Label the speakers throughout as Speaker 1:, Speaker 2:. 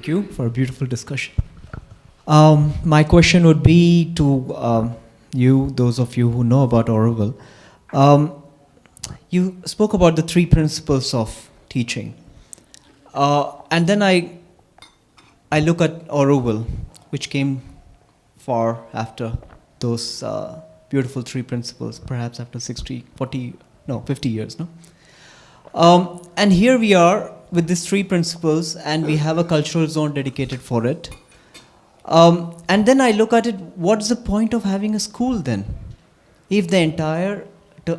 Speaker 1: Thank you for a beautiful discussion. My question would be to you, those of you who know about Auroville. You spoke about the three principles of teaching. And then I look at Auroville, which came far after those beautiful three principles, perhaps after 50 years, no? And here we are with these three principles, and we have a cultural zone dedicated for it. And then I look at it, what's the point of having a school then? If the entire,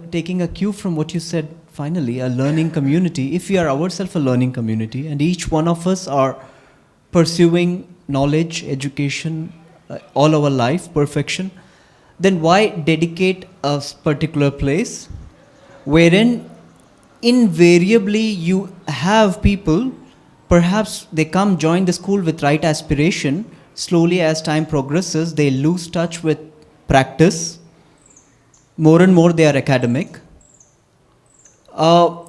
Speaker 1: taking a cue from what you said finally, a learning community, if we are ourselves a learning community, and each one of us are pursuing knowledge, education, all our life, perfection, then why dedicate a particular place wherein invariably you have people, perhaps they come join the school with right aspiration, slowly as time progresses they lose touch with practice, more and more they are academic. Why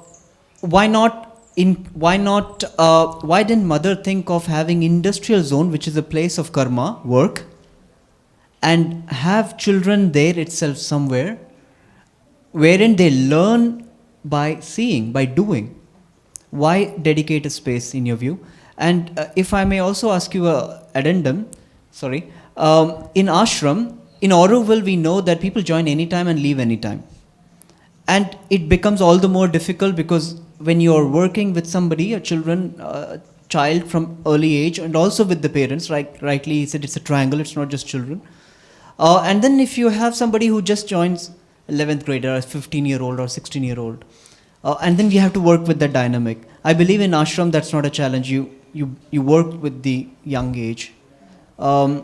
Speaker 1: didn't mother think of having industrial zone, which is a place of karma, work, and have children there itself somewhere, wherein they learn by seeing, by doing? Why dedicate a space in your view? And if I may also ask you a addendum, in ashram, in Auroville we know that people join anytime and leave anytime. And it becomes all the more difficult because when you're working with somebody, a child from early age, and also with the parents, rightly he said it's a triangle, it's not just children. And then if you have somebody who just joins 11th grader, a 15-year-old or 16-year-old, and then we have to work with that dynamic. I believe in ashram that's not a challenge. You work with the young age. How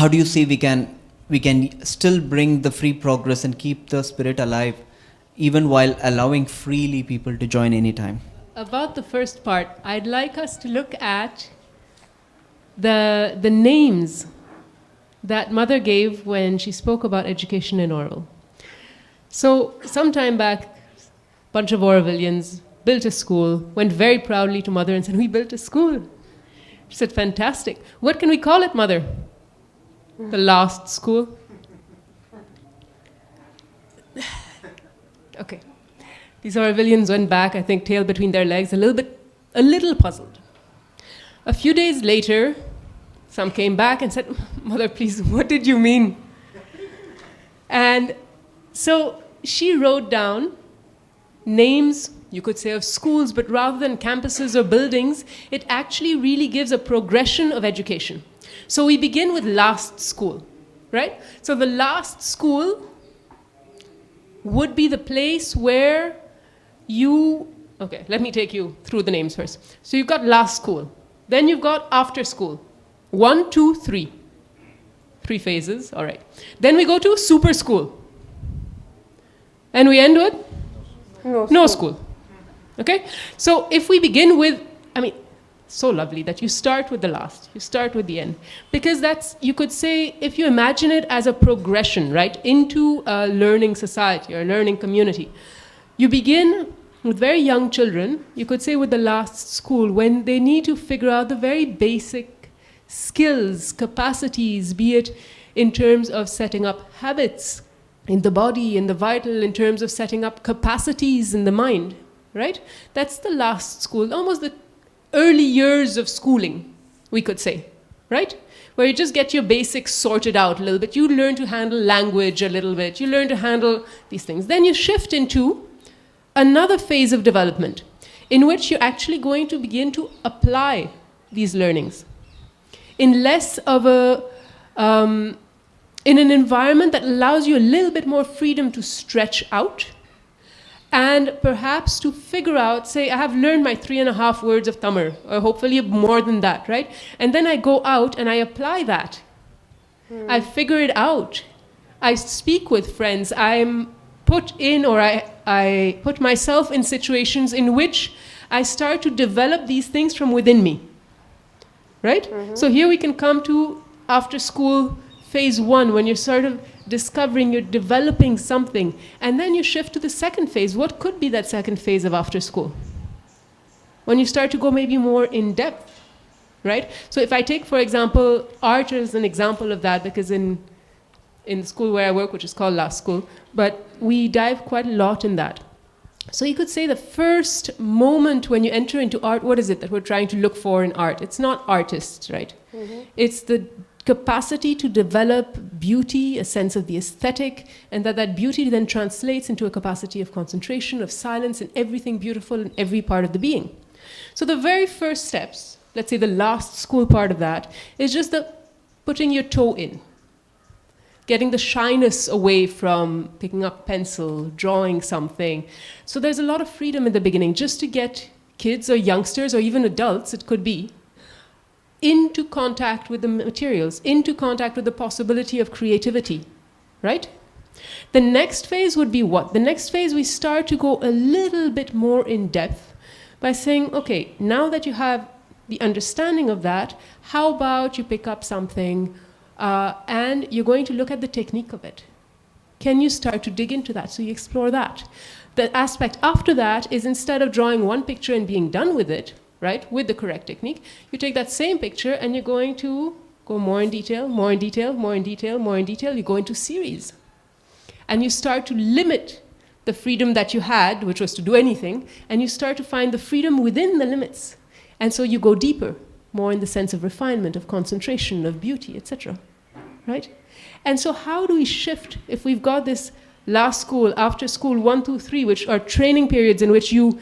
Speaker 1: do you see we can still bring the free progress and keep the spirit alive, even while allowing freely people to join anytime?
Speaker 2: About the first part, I'd like us to look at the names that Mother gave when she spoke about education in Auroville. So some time back, a bunch of Aurovillians built a school, went very proudly to Mother and said, "We built a school." She said, "Fantastic. What can we call it, Mother?" "The last school." Okay. These Aurovillians went back, I think, tail between their legs, a little puzzled. A few days later, some came back and said, "Mother, please, what did you mean?" And so she wrote down names, you could say, of schools, but rather than campuses or buildings, it actually really gives a progression of education. So we begin with last school, right? So the last school would be the place where okay, let me take you through the names first. So you've got last school, then you've got after school. 1, 2, 3. 3 phases, all right. Then we go to super school. And we end with? No school. Okay? So if we begin with, so lovely that you start with the last, you start with the end. Because that's, you could say, if you imagine it as a progression, right, into a learning society or a learning community, you begin with very young children, you could say with the last school, when they need to figure out the very basic skills, capacities, be it in terms of setting up habits in the body, in the vital, in terms of setting up capacities in the mind, right? That's the last school, almost the early years of schooling, we could say, right? Where you just get your basics sorted out a little bit. You learn to handle language a little bit. You learn to handle these things. Then you shift into another phase of development in which you're actually going to begin to apply these learnings in less of in an environment that allows you a little bit more freedom to stretch out and perhaps to figure out, say, I have learned my 3.5 words of Tamil, or hopefully more than that, right? And then I go out and I apply that. I figure it out. I speak with friends. I'm put in, or I put myself in situations in which I start to develop these things from within me, right? So here we can come to after school phase 1, when you're sort of discovering, you're developing something, and then you shift to the second phase. What could be that second phase of after school? When you start to go maybe more in depth, right? So if I take, for example, art as an example of that, because in the school where I work, which is called Last School, but we dive quite a lot in that. So you could say the first moment when you enter into art, what is it that we're trying to look for in art? It's not artists, right? Mm-hmm. It's the capacity to develop beauty, a sense of the aesthetic, and that beauty then translates into a capacity of concentration, of silence, and everything beautiful in every part of the being. So the very first steps, let's say the last school part of that, is just the putting your toe in. Getting the shyness away from picking up a pencil, drawing something. So there's a lot of freedom in the beginning just to get kids or youngsters or even adults, it could be, into contact with the materials, into contact with the possibility of creativity, right? The next phase would be what? The next phase, we start to go a little bit more in depth by saying, okay, now that you have the understanding of that, how about you pick up something and you're going to look at the technique of it. Can you start to dig into that? So you explore that. The aspect after that is, instead of drawing one picture and being done with it, right, with the correct technique, you take that same picture and you're going to go more in detail, more in detail, more in detail, more in detail. You go into series. And you start to limit the freedom that you had, which was to do anything, and you start to find the freedom within the limits. And so you go deeper, more in the sense of refinement, of concentration, of beauty, etc. Right? And so how do we shift if we've got this last school, after school 1, 2, 3, which are training periods in which you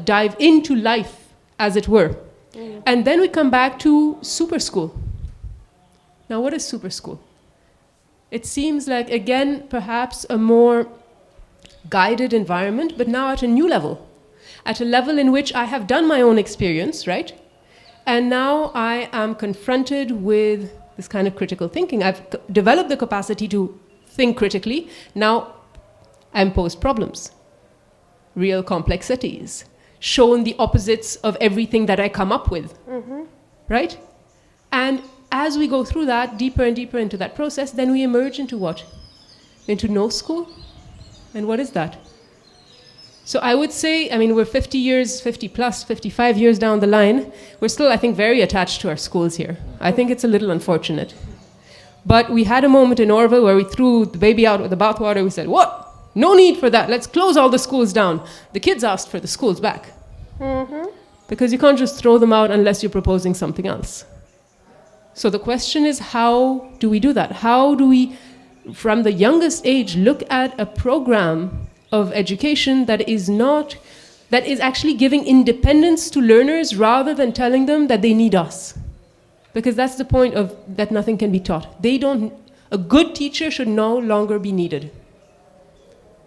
Speaker 2: dive into life, as it were. Mm. And then we come back to super school. Now, what is super school? It seems like, again, perhaps a more guided environment, but now at a new level. At a level in which I have done my own experience, right? And now I am confronted with this kind of critical thinking. I've developed the capacity to think critically. Now I'm posed problems, real complexities, shown the opposites of everything that I come up with, right? And as we go through that, deeper and deeper into that process, then we emerge into what? Into no school? And what is that? So I would say, I mean, we're 50 years, 50 plus, 55 years down the line. We're still, I think, very attached to our schools here. I think it's a little unfortunate. But we had a moment in Aurevan where we threw the baby out with the bathwater. We said, what? No need for that. Let's close all the schools down. The kids asked for the schools back. Because you can't just throw them out unless you're proposing something else. So the question is, how do we do that? How do we, from the youngest age, look at a program of education that is actually giving independence to learners rather than telling them that they need us? Because that's the point of that nothing can be taught. A good teacher should no longer be needed.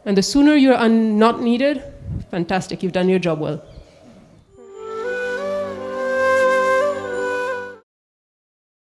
Speaker 2: And the sooner you're not needed, fantastic, you've done your job well.